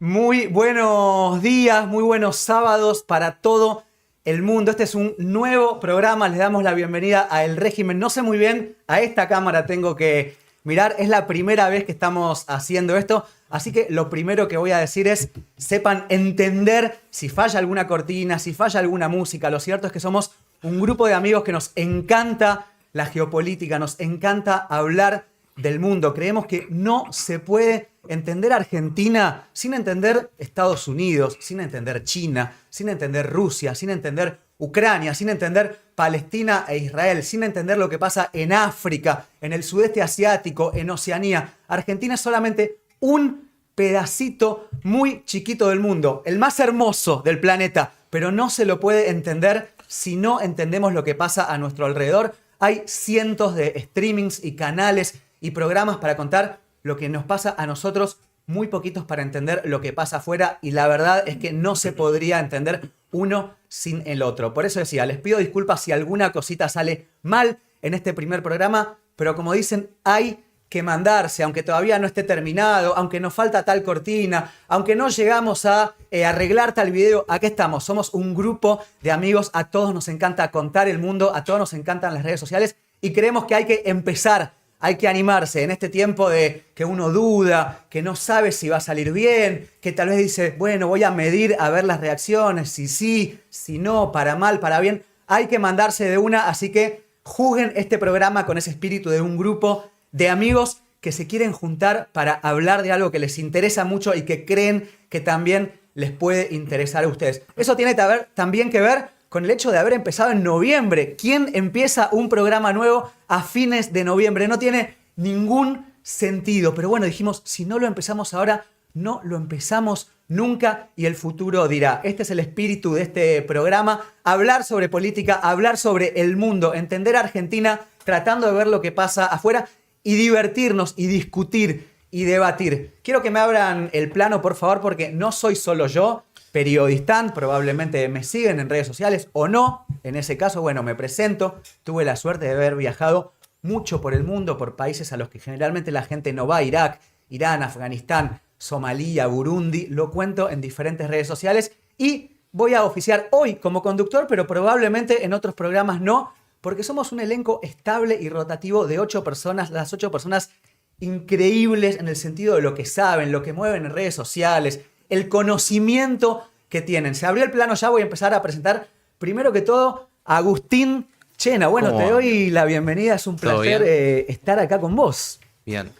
Muy buenos días, muy buenos sábados para todo el mundo. Este es un nuevo programa, les damos la bienvenida a El Régimen. No sé muy bien, a esta cámara tengo que mirar, es la primera vez que estamos haciendo esto, así que lo primero que voy a decir es, sepan entender si falla alguna cortina, si falla alguna música. Lo cierto es que somos un grupo de amigos que nos encanta la geopolítica, nos encanta hablar del mundo. Creemos que no se puede entender Argentina sin entender Estados Unidos, sin entender China, sin entender Rusia, sin entender Ucrania, sin entender Palestina e Israel, sin entender lo que pasa en África, en el sudeste asiático, en Oceanía. Argentina es solamente un pedacito muy chiquito del mundo, el más hermoso del planeta, pero no se lo puede entender si no entendemos lo que pasa a nuestro alrededor. Hay cientos de streamings y canales y programas para contar lo que nos pasa a nosotros, muy poquitos para entender lo que pasa afuera, y la verdad es que no se podría entender uno sin el otro. Por eso decía, les pido disculpas si alguna cosita sale mal en este primer programa, pero como dicen, hay que mandarse, aunque todavía no esté terminado, aunque nos falta tal cortina, aunque no llegamos a arreglar tal video, aquí estamos. Somos un grupo de amigos, a todos nos encanta contar el mundo, a todos nos encantan las redes sociales y creemos que hay que empezar. Hay que animarse en este tiempo de que uno duda, que no sabe si va a salir bien, que tal vez dice, bueno, voy a medir a ver las reacciones, si sí, si no, para mal, para bien. Hay que mandarse de una, así que juzguen este programa con ese espíritu de un grupo de amigos que se quieren juntar para hablar de algo que les interesa mucho y que creen que también les puede interesar a ustedes. Eso tiene también que ver con el hecho de haber empezado en noviembre. ¿Quién empieza un programa nuevo a fines de noviembre? No tiene ningún sentido. Pero bueno, dijimos, si no lo empezamos ahora, no lo empezamos nunca y el futuro dirá. Este es el espíritu de este programa. Hablar sobre política, hablar sobre el mundo, entender a Argentina, tratando de ver lo que pasa afuera y divertirnos y discutir y debatir. Quiero que me abran el plano, por favor, porque no soy solo yo. Periodistán, probablemente me siguen en redes sociales o no. En ese caso, bueno, me presento. Tuve la suerte de haber viajado mucho por el mundo, por países a los que generalmente la gente no va. Irak, Irán, Afganistán, Somalia, Burundi. Lo cuento en diferentes redes sociales y voy a oficiar hoy como conductor, pero probablemente en otros programas no, porque somos un elenco estable y rotativo de 8 personas. Las 8 personas increíbles en el sentido de lo que saben, lo que mueven en redes sociales, el conocimiento que tienen. Se abrió el plano, ya voy a empezar a presentar primero que todo a Agustín Chena. Bueno, te doy la bienvenida, es un placer estar acá con vos. Bien.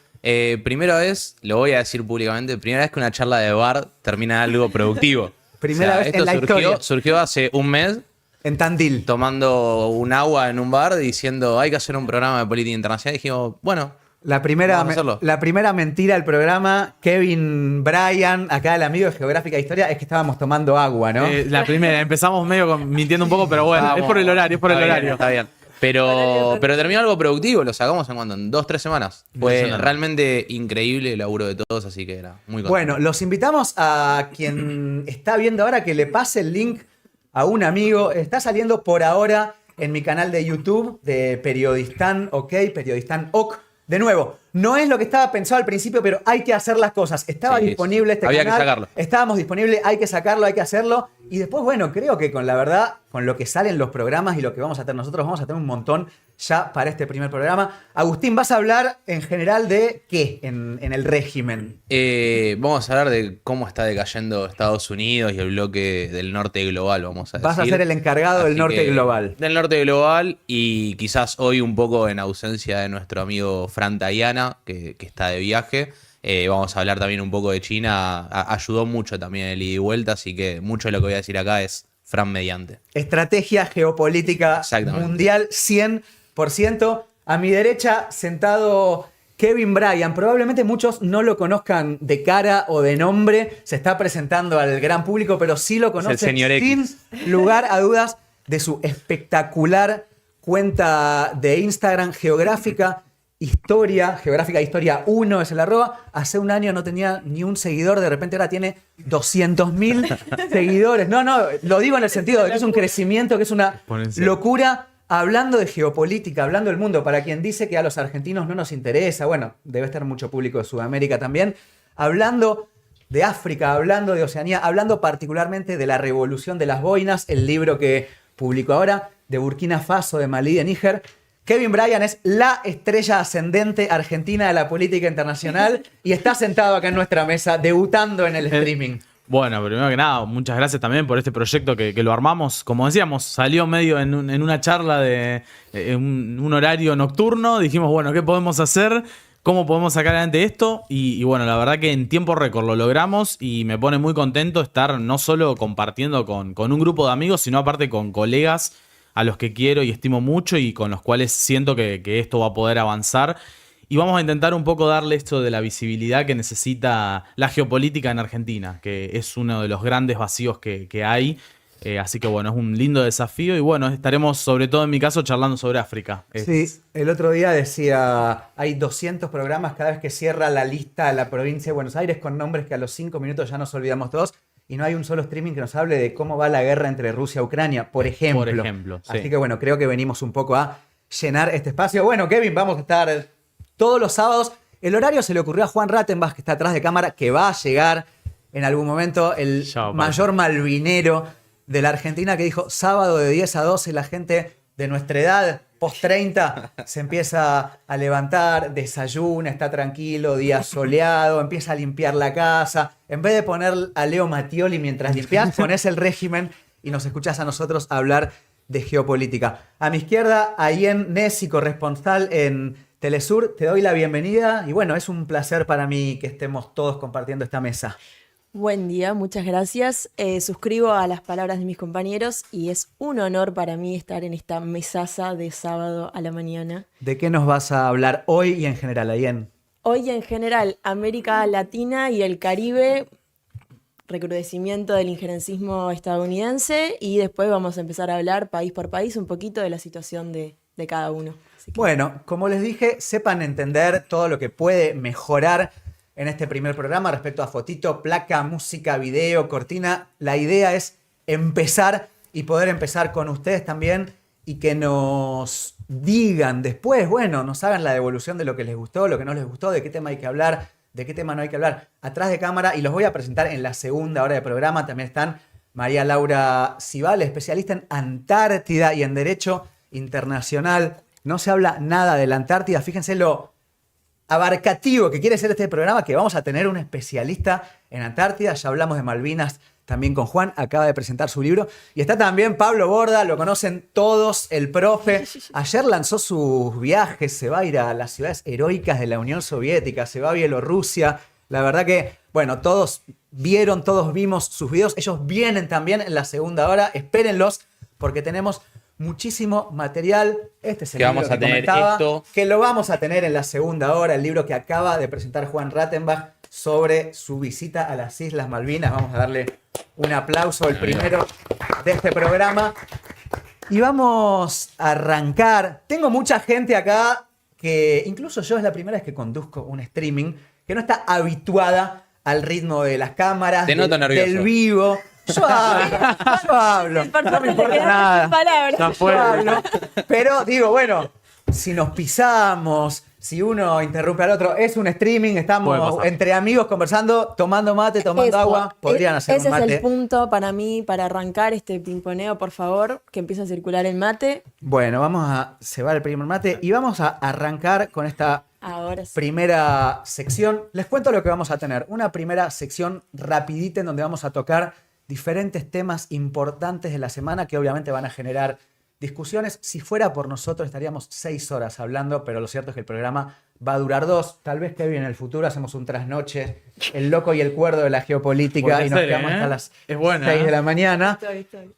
Primera vez, lo voy a decir públicamente, primera vez que una charla de bar termina algo productivo. Primera vez en la historia. Surgió hace un mes. En Tandil. Tomando un agua en un bar diciendo hay que hacer un programa de política internacional. Y dijimos, bueno, la primera mentira del programa, Kevin Bryan, acá el amigo de Geográfica e Historia, es que estábamos tomando agua, ¿no? La primera, empezamos medio mintiendo un poco, pero bueno, es por el horario, Está bien. Pero terminó algo productivo, lo sacamos en cuánto, en 2-3 semanas. Fue realmente increíble el laburo de todos, así que era muy contento. Bueno, los invitamos a quien está viendo ahora que le pase el link a un amigo. Está saliendo por ahora en mi canal de YouTube de Periodistán, Periodistán OK. De nuevo, no es lo que estaba pensado al principio, pero hay que hacer las cosas. Estaba disponible este canal. Había que sacarlo. Estábamos disponibles, hay que sacarlo, hay que hacerlo. Y después, bueno, creo que con la verdad, con lo que salen los programas y lo que vamos a hacer nosotros, vamos a tener un montón ya para este primer programa. Agustín, ¿vas a hablar en general de qué en el régimen? Vamos a hablar de cómo está decayendo Estados Unidos y el bloque del norte global, vamos a decir. Vas a ser el encargado del norte global. Del norte global y quizás hoy un poco en ausencia de nuestro amigo Fran Tayana, que está de viaje. Vamos a hablar también un poco de China. Ayudó mucho también el ida y vuelta, así que mucho de lo que voy a decir acá es Fran mediante. Estrategia geopolítica mundial 100%. A mi derecha, sentado Kevin Bryan. Probablemente muchos no lo conozcan de cara o de nombre. Se está presentando al gran público, pero sí lo conocen sin lugar a dudas de su espectacular cuenta de Instagram, Geográfica Historia 1 es el @. Hace un año no tenía ni un seguidor, de repente ahora tiene 200.000 seguidores. No, lo digo en el sentido de que es un crecimiento, que es una locura. Hablando de geopolítica, hablando del mundo, para quien dice que a los argentinos no nos interesa, bueno, debe estar mucho público de Sudamérica también, hablando de África, hablando de Oceanía, hablando particularmente de la revolución de las boinas, el libro que publicó ahora, de Burkina Faso, de Malí, de Níger. Kevin Bryan es la estrella ascendente argentina de la política internacional y está sentado acá en nuestra mesa, debutando en el streaming. Bueno, primero que nada, muchas gracias también por este proyecto que lo armamos. Como decíamos, salió medio en una charla de un horario nocturno. Dijimos, bueno, ¿qué podemos hacer? ¿Cómo podemos sacar adelante esto? Y bueno, la verdad que en tiempo récord lo logramos y me pone muy contento estar no solo compartiendo con un grupo de amigos, sino aparte con colegas a los que quiero y estimo mucho y con los cuales siento que esto va a poder avanzar. Y vamos a intentar un poco darle esto de la visibilidad que necesita la geopolítica en Argentina, que es uno de los grandes vacíos que hay. Así que bueno, es un lindo desafío y bueno, estaremos sobre todo en mi caso charlando sobre África. Sí, el otro día decía, hay 200 programas cada vez que cierra la lista de la provincia de Buenos Aires con nombres que a los 5 minutos ya nos olvidamos todos. Y no hay un solo streaming que nos hable de cómo va la guerra entre Rusia y Ucrania, por ejemplo. Por ejemplo, sí. Así que bueno, creo que venimos un poco a llenar este espacio. Bueno, Kevin, vamos a estar todos los sábados. El horario se le ocurrió a Juan Rattenbach, que está atrás de cámara, que va a llegar en algún momento, el mayor malvinero de la Argentina, que dijo sábado de 10 a 12, la gente de nuestra edad, post 30, se empieza a levantar, desayuna, está tranquilo, día soleado, empieza a limpiar la casa. En vez de poner a Leo Mattioli mientras limpias, pones el régimen y nos escuchás a nosotros hablar de geopolítica. A mi izquierda, Ayen Nessi, corresponsal en Telesur, te doy la bienvenida y bueno, es un placer para mí que estemos todos compartiendo esta mesa. Buen día, muchas gracias. Suscribo a las palabras de mis compañeros y es un honor para mí estar en esta mesaza de sábado a la mañana. ¿De qué nos vas a hablar hoy y en general, Ayen? Hoy en general, América Latina y el Caribe, recrudecimiento del injerencismo estadounidense y después vamos a empezar a hablar país por país un poquito de la situación de cada uno. Bueno, como les dije, sepan entender todo lo que puede mejorar en este primer programa respecto a fotito, placa, música, video, cortina. La idea es empezar y poder empezar con ustedes también y que nos digan después, bueno, nos hagan la devolución de lo que les gustó, lo que no les gustó, de qué tema hay que hablar, de qué tema no hay que hablar. Atrás de cámara, y los voy a presentar en la segunda hora de programa, también están María Laura Cibal, especialista en Antártida y en Derecho Internacional. No se habla nada de la Antártida, fíjense lo abarcativo que quiere ser este programa, que vamos a tener un especialista en Antártida. Ya hablamos de Malvinas también con Juan, acaba de presentar su libro. Y está también Pablo Borda, lo conocen todos, el profe. Ayer lanzó sus viajes, se va a ir a las ciudades heroicas de la Unión Soviética, se va a Bielorrusia. La verdad que, bueno, todos vieron, todos vimos sus videos. Ellos vienen también en la segunda hora, espérenlos, porque tenemos muchísimo material. Este es el libro que comentaba, que lo vamos a tener en la segunda hora, el libro que acaba de presentar Juan Rattenbach sobre su visita a las Islas Malvinas. Vamos a darle un aplauso, el primero de este programa. Y vamos a arrancar. Tengo mucha gente acá que, incluso yo es la primera vez que conduzco un streaming, que no está habituada al ritmo de las cámaras, Te noto nervioso. del vivo. Yo hablo, no me importa nada. Yo hablo, pero digo, bueno, si nos pisamos, si uno interrumpe al otro, es un streaming, estamos entre amigos conversando, tomando mate, tomando agua, podrían hacer un mate. Ese es el punto para mí, para arrancar este pimponeo, por favor, que empiece a circular el mate. Bueno, vamos a cebar el primer mate y vamos a arrancar con esta primera sección. Les cuento lo que vamos a tener. Una primera sección rapidita en donde vamos a tocar diferentes temas importantes de la semana que obviamente van a generar discusiones. Si fuera por nosotros estaríamos 6 horas hablando, pero lo cierto es que el programa va a durar 2. Tal vez que en el futuro hacemos un trasnoche, el loco y el cuerdo de la geopolítica y nos quedamos hasta las 6 de la mañana.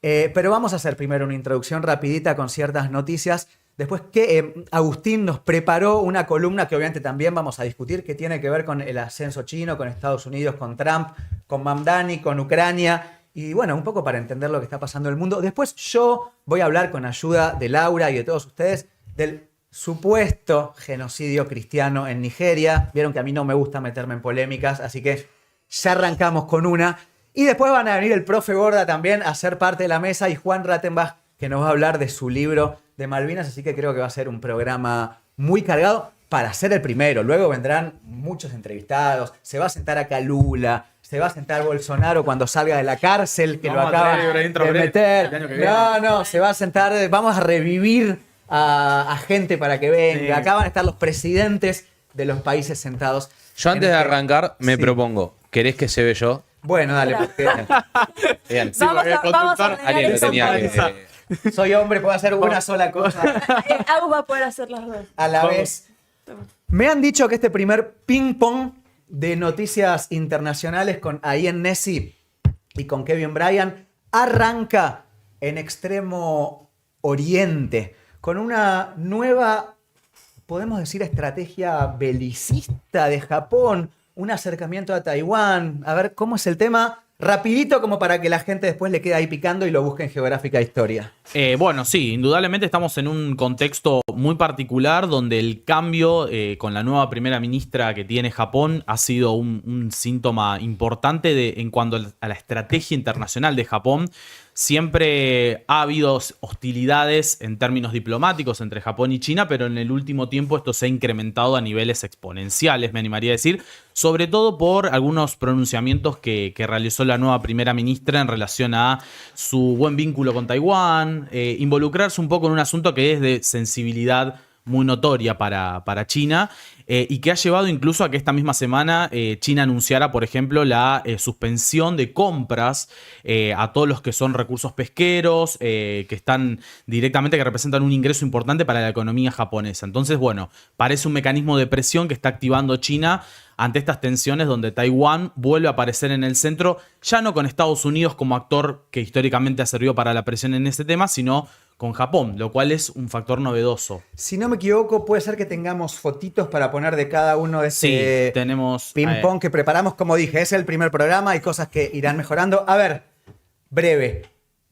Pero vamos a hacer primero una introducción rapidita con ciertas noticias. Después que Agustín nos preparó una columna que obviamente también vamos a discutir, que tiene que ver con el ascenso chino, con Estados Unidos, con Trump, con Mamdani, con Ucrania. Y bueno, un poco para entender lo que está pasando en el mundo. Después yo voy a hablar con ayuda de Laura y de todos ustedes del supuesto genocidio cristiano en Nigeria. Vieron que a mí no me gusta meterme en polémicas, así que ya arrancamos con una. Y después van a venir el profe Borda también a ser parte de la mesa y Juan Rattenbach, que nos va a hablar de su libro de Malvinas. Así que creo que va a ser un programa muy cargado para ser el primero. Luego vendrán muchos entrevistados. Se va a sentar acá Lula, se va a sentar Bolsonaro cuando salga de la cárcel, que Vamos lo a acaba traer a Ibrahim de Traoré meter. el año que viene. No, se va a sentar, vamos a revivir a gente para que venga. Sí. Acá van a estar los presidentes de los países sentados. Yo antes en de este- arrancar me Sí. propongo, ¿querés que se ve yo? Bueno, dale, porque Bien. Vamos porque a conductor, ordenar Alguien lo eso tenía por- que... soy hombre, puedo hacer una sola cosa Agus va a poder hacer las dos. a la Vamos. vez. Me han dicho que este primer ping-pong de noticias internacionales con Ayen Nessi y con Kevin Bryant arranca en Extremo Oriente con una nueva, podemos decir, estrategia belicista de Japón, un acercamiento a Taiwán. A ver, ¿cómo es el tema? Rapidito como para que la gente después le quede ahí picando y lo busque en Geográfica Historia. Bueno, sí, indudablemente estamos en un contexto muy particular donde el cambio con la nueva primera ministra que tiene Japón ha sido un síntoma importante en cuanto a la estrategia internacional de Japón. Siempre ha habido hostilidades en términos diplomáticos entre Japón y China, pero en el último tiempo esto se ha incrementado a niveles exponenciales, me animaría a decir, sobre todo por algunos pronunciamientos que realizó la nueva primera ministra en relación a su buen vínculo con Taiwán, involucrarse un poco en un asunto que es de sensibilidad muy notoria para China y que ha llevado incluso a que esta misma semana China anunciara, por ejemplo, la suspensión de compras a todos los que son recursos pesqueros, que están directamente, que representan un ingreso importante para la economía japonesa. Entonces, bueno, parece un mecanismo de presión que está activando China ante estas tensiones donde Taiwán vuelve a aparecer en el centro, ya no con Estados Unidos como actor que históricamente ha servido para la presión en este tema, sino con Japón, lo cual es un factor novedoso. Si no me equivoco, puede ser que tengamos fotitos para poner de cada uno de Sí, este tenemos... ping-pong que preparamos. Como dije, es el primer programa, hay cosas que irán mejorando. A ver, breve.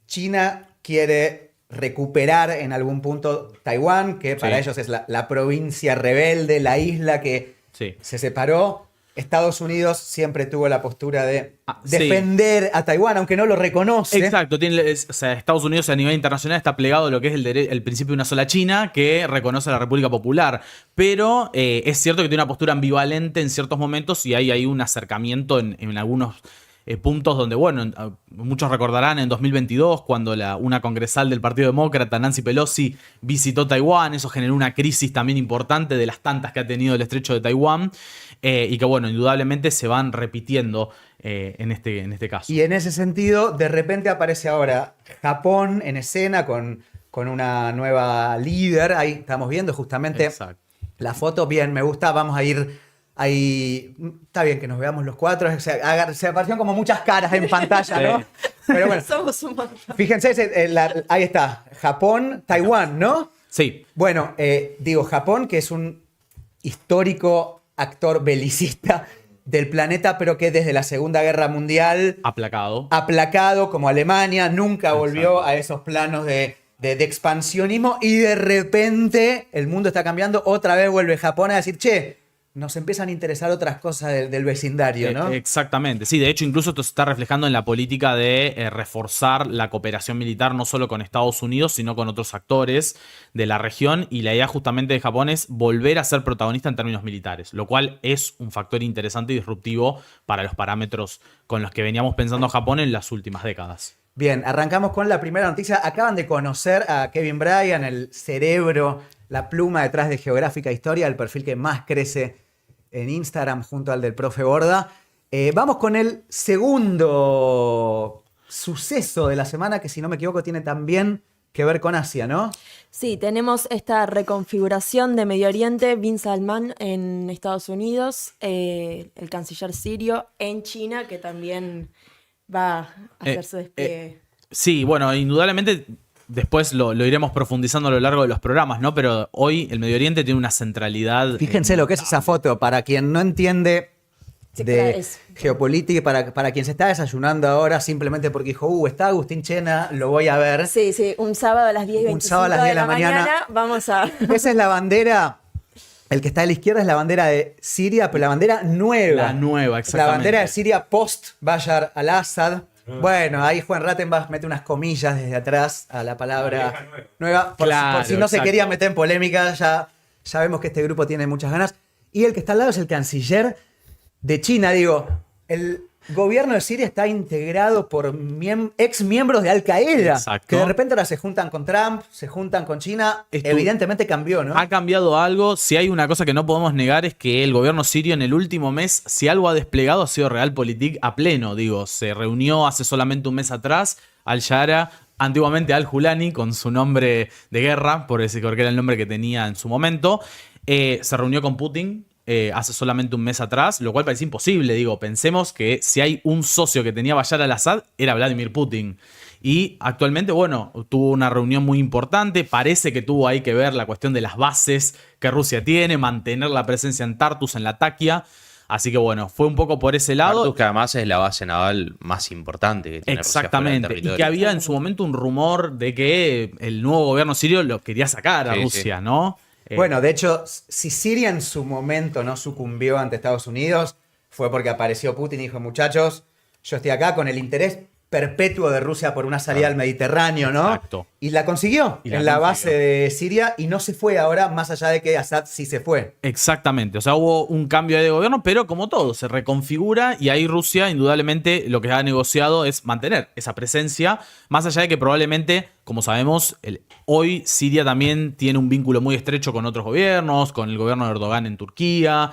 China quiere recuperar en algún punto Taiwán, que para Sí. ellos es la provincia rebelde, la isla que Sí. se separó. Estados Unidos siempre tuvo la postura de Sí. defender a Taiwán, aunque no lo reconoce. Exacto, o sea, Estados Unidos a nivel internacional está plegado a lo que es el principio de una sola China, que reconoce a la República Popular. Pero es cierto que tiene una postura ambivalente en ciertos momentos y hay un acercamiento en algunos puntos donde, bueno, muchos recordarán en 2022 cuando una congresal del Partido Demócrata, Nancy Pelosi, visitó Taiwán. Eso generó una crisis también importante de las tantas que ha tenido el estrecho de Taiwán y que, bueno, indudablemente se van repitiendo en este caso. Y en ese sentido, de repente aparece ahora Japón en escena con una nueva líder. Ahí estamos viendo justamente Exacto. la foto. Bien, me gusta. Vamos a ir ahí. Está bien que nos veamos los cuatro. Se aparecieron como muchas caras en pantalla, ¿no? Sí. Pero bueno, Somos un montón. fíjense, ahí está. Japón, Taiwán, ¿no? Sí, Bueno, digo, Japón, que es un histórico actor belicista del planeta, pero que desde la Segunda Guerra Mundial aplacado. aplacado como Alemania, nunca volvió a esos planos de expansionismo y de repente el mundo está cambiando, otra vez vuelve Japón a decir, che, nos empiezan a interesar otras cosas del vecindario, ¿no? Exactamente, sí, de hecho incluso esto se está reflejando en la política de reforzar la cooperación militar no solo con Estados Unidos, sino con otros actores de la región, y la idea justamente de Japón es volver a ser protagonista en términos militares, lo cual es un factor interesante y disruptivo para los parámetros con los que veníamos pensando a Japón en las últimas décadas. Bien, arrancamos con la primera noticia. Acaban de conocer a Kevin Bryant, el cerebro, la pluma detrás de Geográfica Historia, el perfil que más crece en Instagram junto al del profe Borda. Vamos con el segundo suceso de la semana, que si no me equivoco tiene también que ver con Asia, ¿no? Sí, tenemos esta reconfiguración de Medio Oriente, Bin Salman en Estados Unidos, el canciller sirio en China, que también va a hacer su despliegue. Sí, bueno, indudablemente después lo iremos profundizando a lo largo de los programas, ¿no? Pero hoy el Medio Oriente tiene una centralidad. Fíjense lo que es esa foto, para quien no entiende Sí, de claro, es- geopolítica, y para quien se está desayunando ahora simplemente porque dijo, está Agustín Chena, lo voy a ver. Sí, sí, un sábado a las 10 y 25 Un sábado a las 10 de la mañana. vamos a... Esa es la bandera, el que está a la izquierda es la bandera de Siria, pero la bandera nueva. La nueva, exactamente. La bandera de Siria post Bashar al-Assad. Bueno, ahí Juan Rattenbach mete unas comillas desde atrás a la palabra nueva. Por Claro, si no se exacto. quería meter en polémica, ya vemos que este grupo tiene muchas ganas. Y el que está al lado es el canciller de China. Digo, gobierno de Siria está integrado por ex miembros de Al Qaeda, Exacto. que de repente ahora se juntan con Trump, se juntan con China. Evidentemente cambió, ¿no? Ha cambiado algo. Si hay una cosa que no podemos negar es que el gobierno sirio en el último mes, si algo ha desplegado, ha sido Realpolitik a pleno. Digo, se reunió hace solamente un mes atrás Al-Shara, antiguamente Al-Julani, con su nombre de guerra, porque era el nombre que tenía en su momento. Se reunió con Putin hace solamente un mes atrás, lo cual parece imposible. Digo, pensemos que si hay un socio que tenía Bashar al-Assad, era Vladimir Putin. Y actualmente, bueno, tuvo una reunión muy importante. Parece que tuvo ahí que ver la cuestión de las bases que Rusia tiene, mantener la presencia en Tartus, en Latakia. Así que bueno, fue un poco por ese lado. Tartus, que además es la base naval más importante que tiene Rusia fuera del Exactamente. Y territorio. que había en su momento un rumor de que el nuevo gobierno sirio lo quería sacar a Sí, Rusia, sí. ¿no? Bueno, de hecho, si Siria en su momento no sucumbió ante Estados Unidos, fue porque apareció Putin y dijo, muchachos, yo estoy acá con el interés perpetuo de Rusia por una salida al Mediterráneo, ¿no? Exacto. Y la consiguió Y la en la consiguió. base de Siria y no se fue ahora, más allá de que Assad sí se fue. Exactamente, o sea, hubo un cambio de gobierno, pero como todo, se reconfigura y ahí Rusia indudablemente lo que ha negociado es mantener esa presencia, más allá de que probablemente, como sabemos, hoy Siria también tiene un vínculo muy estrecho con otros gobiernos, con el gobierno de Erdogan en Turquía,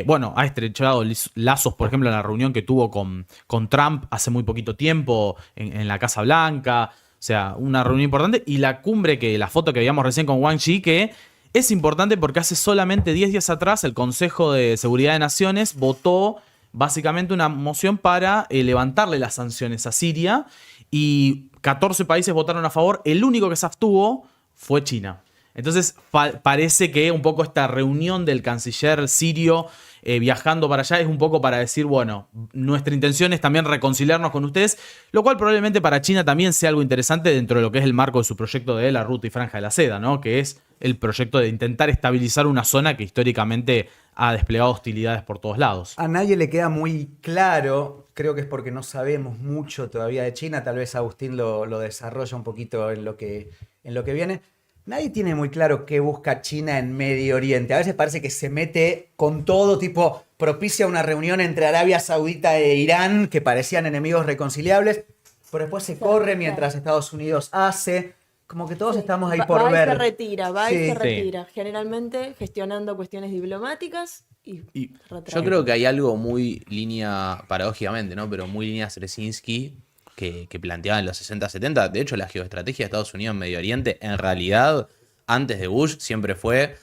bueno, ha estrechado lazos, por ejemplo, en la reunión que tuvo con Trump hace muy poquito tiempo en la Casa Blanca. O sea, una reunión importante. Y la cumbre, la foto que veíamos recién con Wang Yi, que es importante porque hace solamente 10 días atrás el Consejo de Seguridad de Naciones votó básicamente una moción para levantarle las sanciones a Siria y 14 países votaron a favor. El único que se abstuvo fue China. Entonces parece que un poco esta reunión del canciller sirio viajando para allá es un poco para decir, bueno, nuestra intención es también reconciliarnos con ustedes, lo cual probablemente para China también sea algo interesante dentro de lo que es el marco de su proyecto de la Ruta y Franja de la Seda, ¿no? Que es el proyecto de intentar estabilizar una zona que históricamente ha desplegado hostilidades por todos lados. A nadie le queda muy claro, creo que es porque no sabemos mucho todavía de China, tal vez Agustín lo desarrolla un poquito en lo que viene. Nadie tiene muy claro qué busca China en Medio Oriente. A veces parece que se mete con todo, tipo propicia una reunión entre Arabia Saudita e Irán, que parecían enemigos reconciliables, pero después se corre mientras Estados Unidos hace. Como que todos estamos ahí por va ver. Y se retira, va Sí. y se retira. Generalmente gestionando cuestiones diplomáticas y Y se retrae. Yo creo que hay algo muy línea, paradójicamente, ¿no? Pero muy línea Srezinski que planteaba en los 60-70. De hecho, la geoestrategia de Estados Unidos en Medio Oriente, en realidad, antes de Bush, siempre fue,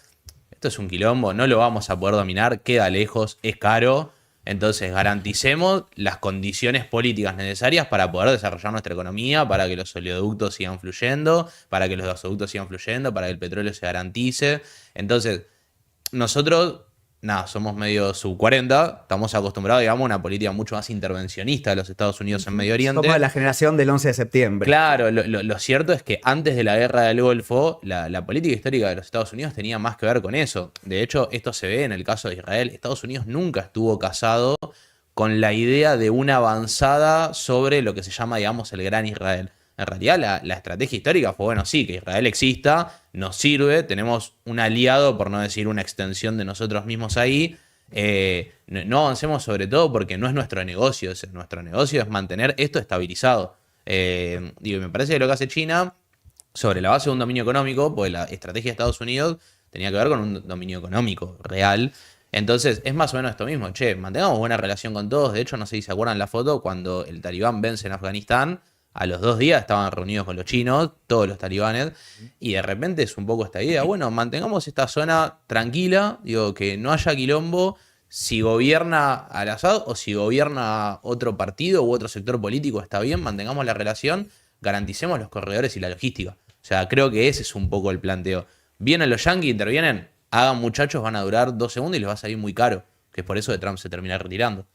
esto es un quilombo, no lo vamos a poder dominar, queda lejos, es caro. Entonces, garanticemos las condiciones políticas necesarias para poder desarrollar nuestra economía, para que los oleoductos sigan fluyendo, para que los gasoductos sigan fluyendo, para que el petróleo se garantice. Entonces, nosotros, nada, somos medio sub-40, estamos acostumbrados, digamos, a una política mucho más intervencionista de los Estados Unidos en Medio Oriente. Somos de la generación del 11 de septiembre. Claro, lo cierto es que antes de la guerra del Golfo, la política histórica de los Estados Unidos tenía más que ver con eso. De hecho, esto se ve en el caso de Israel. Estados Unidos nunca estuvo casado con la idea de una avanzada sobre lo que se llama, digamos, el Gran Israel. En realidad, la estrategia histórica fue, bueno, sí, que Israel exista, nos sirve, tenemos un aliado, por no decir una extensión de nosotros mismos ahí. No avancemos sobre todo porque no es nuestro negocio. Nuestro negocio es mantener esto estabilizado. Me parece que lo que hace China, sobre la base de un dominio económico, pues la estrategia de Estados Unidos tenía que ver con un dominio económico real. Entonces, es más o menos esto mismo. Che, mantengamos buena relación con todos. De hecho, no sé si se acuerdan la foto, cuando el talibán vence en Afganistán, a los 2 días estaban reunidos con los chinos, todos los talibanes, y de repente es un poco esta idea, bueno, mantengamos esta zona tranquila, digo, que no haya quilombo, si gobierna Al-Assad o si gobierna otro partido u otro sector político, está bien, mantengamos la relación, garanticemos los corredores y la logística. O sea, creo que ese es un poco el planteo. Vienen los yanquis, intervienen, hagan muchachos, van a durar 2 segundos y les va a salir muy caro, que es por eso que Trump se termina retirando.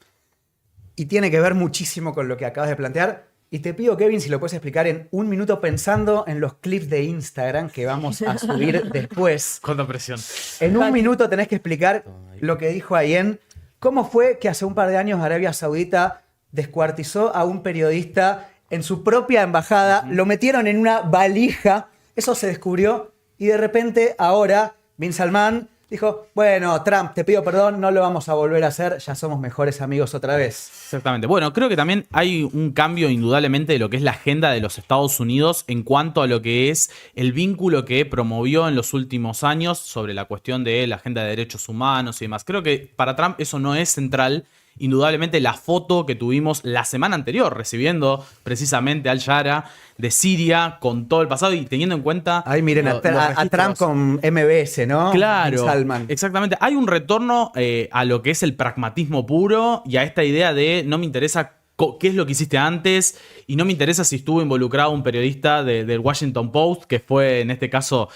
Y tiene que ver muchísimo con lo que acabas de plantear. Y te pido, Kevin, si lo puedes explicar en 1 minuto pensando en los clips de Instagram que vamos a subir después. Cuánta presión. En 1 minuto tenés que explicar lo que dijo Ayen. ¿Cómo fue que hace un par de años Arabia Saudita descuartizó a un periodista en su propia embajada? Lo metieron en una valija. Eso se descubrió. Y de repente ahora Bin Salman dijo, bueno, Trump, te pido perdón, no lo vamos a volver a hacer, ya somos mejores amigos otra vez. Exactamente. Bueno, creo que también hay un cambio indudablemente de lo que es la agenda de los Estados Unidos en cuanto a lo que es el vínculo que promovió en los últimos años sobre la cuestión de la agenda de derechos humanos y demás. Creo que para Trump eso no es central. Indudablemente la foto que tuvimos la semana anterior recibiendo precisamente al Yara de Siria con todo el pasado y teniendo en cuenta... Ahí miren a Trump con MBS, ¿no? Claro, Bin Salman. exactamente. Hay un retorno a lo que es el pragmatismo puro y a esta idea de no me interesa qué es lo que hiciste antes y no me interesa si estuvo involucrado un periodista del Washington Post, que fue en este caso...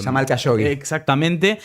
Jamal Khashoggi. Exactamente.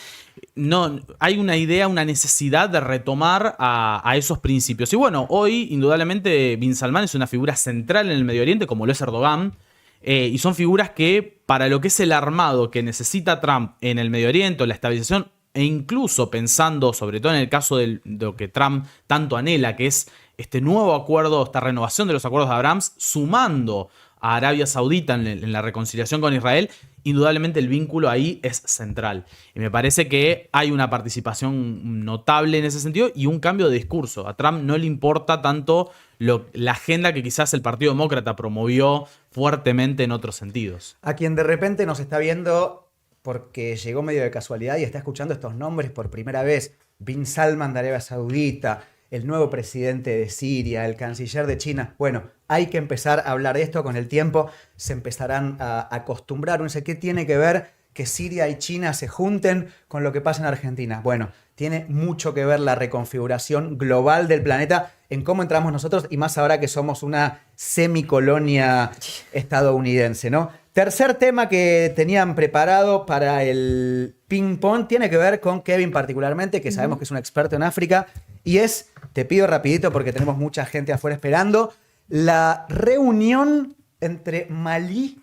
No, hay una idea, una necesidad de retomar a esos principios. Y bueno, hoy indudablemente Bin Salman es una figura central en el Medio Oriente, como lo es Erdogan. Y son figuras que para lo que es el armado que necesita Trump en el Medio Oriente, la estabilización, e incluso pensando, sobre todo en el caso de lo que Trump tanto anhela, que es este nuevo acuerdo, esta renovación de los acuerdos de Abraham, sumando a Arabia Saudita en la reconciliación con Israel, indudablemente el vínculo ahí es central. Y me parece que hay una participación notable en ese sentido y un cambio de discurso. A Trump no le importa tanto la agenda que quizás el Partido Demócrata promovió fuertemente en otros sentidos. A quien de repente nos está viendo porque llegó medio de casualidad y está escuchando estos nombres por primera vez, Bin Salman de Arabia Saudita, el nuevo presidente de Siria, el canciller de China. Bueno, hay que empezar a hablar de esto con el tiempo. Se empezarán a acostumbrar. No sé qué tiene que ver que Siria y China se junten con lo que pasa en Argentina. Bueno, tiene mucho que ver la reconfiguración global del planeta en cómo entramos nosotros y más ahora que somos una semicolonia estadounidense, ¿no? Tercer tema que tenían preparado para el ping-pong tiene que ver con Kevin particularmente, que sabemos que es un experto en África, y es, te pido rapidito porque tenemos mucha gente afuera esperando, la reunión entre Malí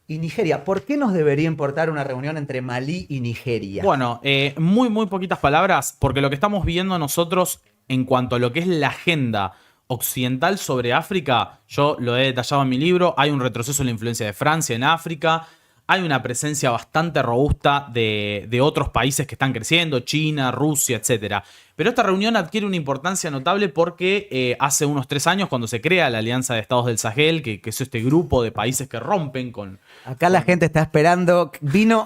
y Nigeria. ¿Por qué nos debería importar una reunión entre Malí y Nigeria? Bueno, muy poquitas palabras, porque lo que estamos viendo nosotros en cuanto a lo que es la agenda occidental sobre África, yo lo he detallado en mi libro, hay un retroceso en la influencia de Francia en África, hay una presencia bastante robusta de otros países que están creciendo, China, Rusia, etc. Pero esta reunión adquiere una importancia notable porque hace unos 3 años, cuando se crea la Alianza de Estados del Sahel, que es este grupo de países que rompen con... Acá la gente está esperando,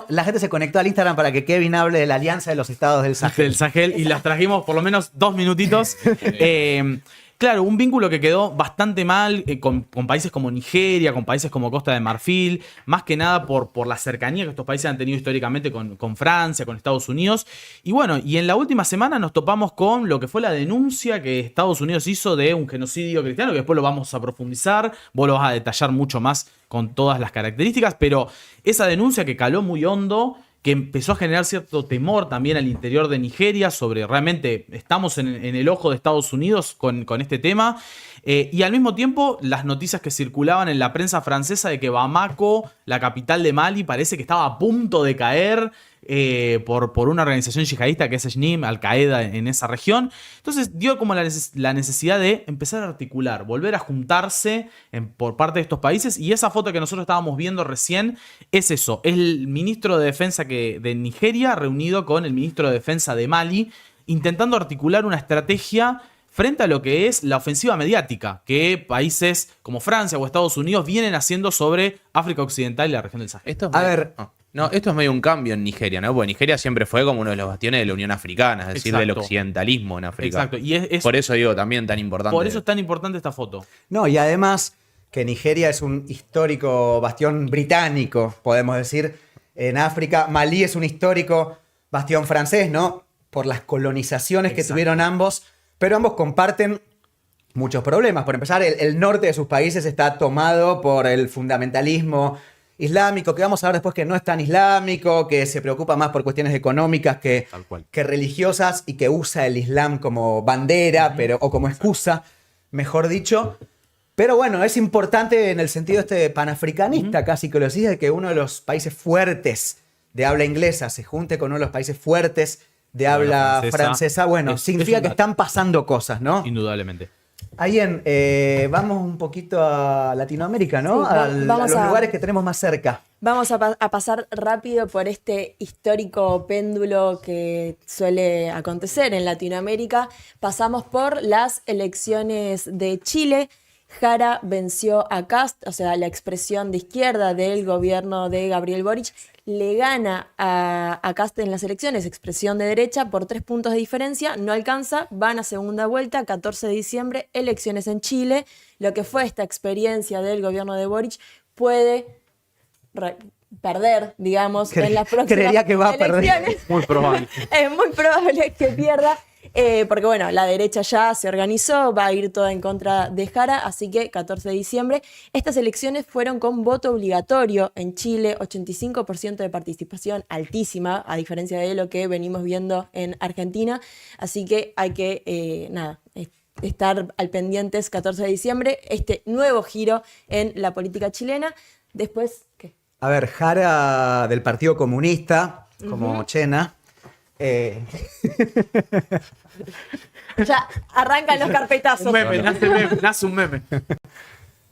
la gente se conectó al Instagram para que Kevin hable de la Alianza de los Estados del Sahel. Del Sahel y las trajimos por lo menos 2 minutitos. Claro, un vínculo que quedó bastante mal con países como Nigeria, con países como Costa de Marfil, más que nada por la cercanía que estos países han tenido históricamente con Francia, con Estados Unidos. Y bueno, y en la última semana nos topamos con lo que fue la denuncia que Estados Unidos hizo de un genocidio cristiano, que después lo vamos a profundizar, vos lo vas a detallar mucho más con todas las características, pero esa denuncia que caló muy hondo, que empezó a generar cierto temor también al interior de Nigeria sobre realmente estamos en el ojo de Estados Unidos con este tema. Y al mismo tiempo las noticias que circulaban en la prensa francesa de que Bamako, la capital de Mali, parece que estaba a punto de caer por una organización yihadista que es SNIM, Al-Qaeda en esa región. Entonces dio como la necesidad de empezar a articular, volver a juntarse por parte de estos países. Y esa foto que nosotros estábamos viendo recién es eso, es el ministro de Defensa de Nigeria reunido con el ministro de Defensa de Mali, intentando articular una estrategia frente a lo que es la ofensiva mediática que países como Francia o Estados Unidos vienen haciendo sobre África Occidental y la región del Sahel. Esto es medio un cambio en Nigeria, ¿no? Porque Nigeria siempre fue como uno de los bastiones de la Unión Africana, es decir, del occidentalismo en África. Exacto. Y por eso digo, también tan importante. Por eso es tan importante esta foto. No, y además que Nigeria es un histórico bastión británico, podemos decir, en África. Malí es un histórico bastión francés, ¿no? Por las colonizaciones que tuvieron ambos. Pero ambos comparten muchos problemas. Por empezar, el norte de sus países está tomado por el fundamentalismo islámico, que vamos a ver después que no es tan islámico, que se preocupa más por cuestiones económicas que religiosas y que usa el Islam como bandera o como excusa, mejor dicho. Pero bueno, es importante en el sentido panafricanista, casi que lo decís, de que uno de los países fuertes de habla inglesa se junte con uno de los países fuertes de habla francesa. Bueno, significa que están pasando cosas, ¿no? Indudablemente. Ayen, vamos un poquito a Latinoamérica, ¿no? Sí, A los lugares que tenemos más cerca. Vamos a pasar rápido por este histórico péndulo que suele acontecer en Latinoamérica. Pasamos por las elecciones de Chile. Jara venció a Kast, o sea, la expresión de izquierda del gobierno de Gabriel Boric, le gana a Kast en las elecciones, expresión de derecha, por 3 puntos de diferencia, no alcanza, van a segunda vuelta, 14 de diciembre, elecciones en Chile. Lo que fue esta experiencia del gobierno de Boric puede perder, digamos, en las próximas Creería que va a perder. elecciones. Muy probable. Es muy probable que pierda, porque bueno, la derecha ya se organizó, va a ir toda en contra de Jara, así que 14 de diciembre. Estas elecciones fueron con voto obligatorio en Chile, 85% de participación, altísima, a diferencia de lo que venimos viendo en Argentina, así que hay que, estar al pendientes 14 de diciembre, este nuevo giro en la política chilena. Después, ¿qué? A ver, Jara del Partido Comunista, como Chena. Ya arrancan los carpetazos. Un meme, nace un meme.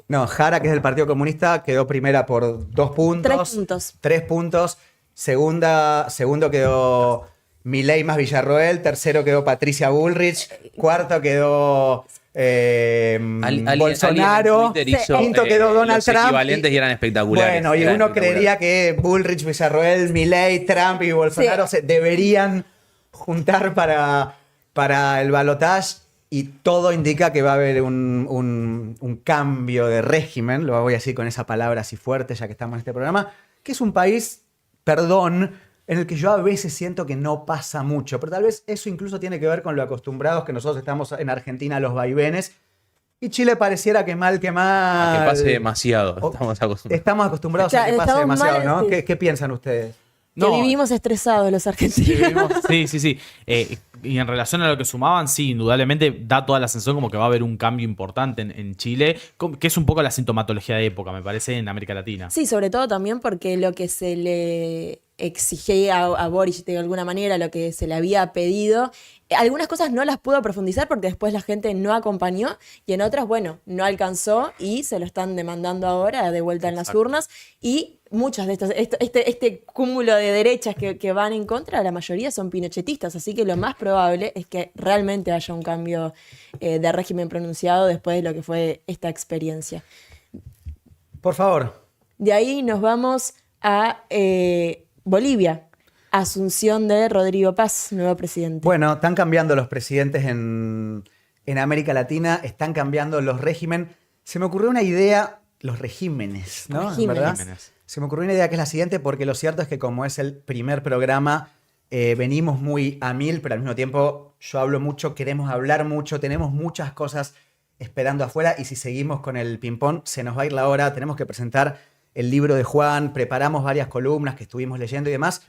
No, Jara, que es del Partido Comunista, quedó primera por 2 puntos. 3 puntos. 3 puntos. Segundo quedó Milei más Villarroel. Tercero quedó Patricia Bullrich. Cuarto quedó Bolsonaro. Alguien en Twitter hizo, Quinto quedó Donald los Trump. equivalentes y eran espectaculares. Bueno, y eran uno espectaculares. creería que Bullrich, Villarroel, Milei, Trump y Bolsonaro se deberían juntar para el balotaje, y todo indica que va a haber un cambio de régimen, lo voy a decir con esa palabra así fuerte ya que estamos en este programa, que es un país, perdón, en el que yo a veces siento que no pasa mucho, pero tal vez eso incluso tiene que ver con lo acostumbrados que nosotros estamos en Argentina a los vaivenes, y Chile pareciera que mal que mal. Que pase demasiado. O- Estamos acostumbrados. Estamos acostumbrados Ya, a que pase estamos demasiado, mal, ¿no? sí. ¿Qué piensan ustedes? Que vivimos estresados los argentinos. Sí. Y en relación a lo que sumaban, sí, indudablemente da toda la sensación como que va a haber un cambio importante en Chile, que es un poco la sintomatología de época, me parece, en América Latina. Sí, sobre todo también porque lo que se le exigía a Boric de alguna manera, lo que se le había pedido, algunas cosas no las pudo profundizar porque después la gente no acompañó, y en otras, bueno, no alcanzó y se lo están demandando ahora de vuelta en las urnas, y muchas de estas, este cúmulo de derechas que van en contra, la mayoría son pinochetistas, así que lo más probable es que realmente haya un cambio de régimen pronunciado después de lo que fue esta experiencia. Por favor. De ahí nos vamos a Bolivia. Asunción de Rodrigo Paz, nuevo presidente. Bueno, están cambiando los presidentes en América Latina, están cambiando los regímenes. Se me ocurrió una idea, los regímenes, ¿no? Regímenes. ¿Verdad? Se me ocurrió una idea que es la siguiente, porque lo cierto es que como es el primer programa, venimos muy a mil, pero al mismo tiempo yo hablo mucho, queremos hablar mucho, tenemos muchas cosas esperando afuera, y si seguimos con el ping-pong se nos va a ir la hora. Tenemos que presentar el libro de Juan, preparamos varias columnas que estuvimos leyendo y demás.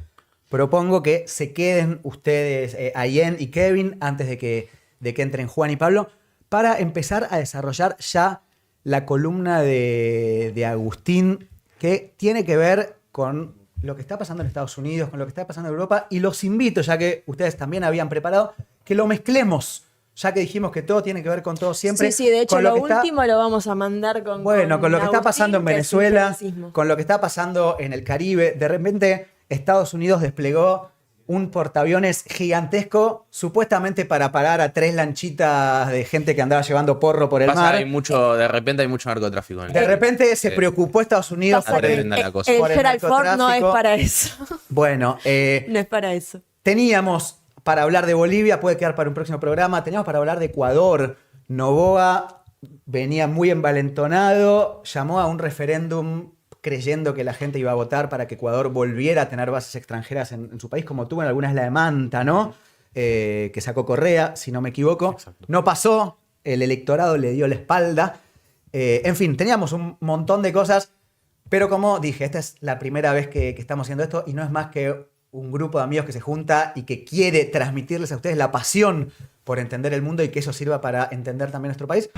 Propongo que se queden ustedes, Ayen y Kevin, antes de que entren Juan y Pablo, para empezar a desarrollar ya la columna de Agustín, que tiene que ver con lo que está pasando en Estados Unidos, con lo que está pasando en Europa, y los invito, ya que ustedes también habían preparado, que lo mezclemos, ya que dijimos que todo tiene que ver con todo siempre. Sí, de hecho con lo que está- último lo vamos a mandar con Bueno, con lo que está Agustín, pasando en que es Venezuela, injerencismo. con lo que está pasando en el Caribe, de repente Estados Unidos desplegó un portaaviones gigantesco, supuestamente para parar a 3 lanchitas de gente que andaba llevando porro por el Pasa, mar. de repente hay mucho narcotráfico en el De repente se Sí. preocupó Estados Unidos Pasa por ahí que anda la cosa. el por el Gerald Ford no es narcotráfico. para eso. Bueno, No es para eso. teníamos para hablar de Bolivia, puede quedar para un próximo programa, teníamos para hablar de Ecuador. Noboa venía muy envalentonado, llamó a un referéndum creyendo que la gente iba a votar para que Ecuador volviera a tener bases extranjeras en su país, como tuvo en algunas la de Manta, ¿no? Que sacó Correa, si no me equivoco. Exacto. No pasó, el electorado le dio la espalda. En fin, teníamos un montón de cosas, pero como dije, esta es la primera vez que estamos haciendo esto, y no es más que un grupo de amigos que se junta y que quiere transmitirles a ustedes la pasión por entender el mundo y que eso sirva para entender también nuestro país.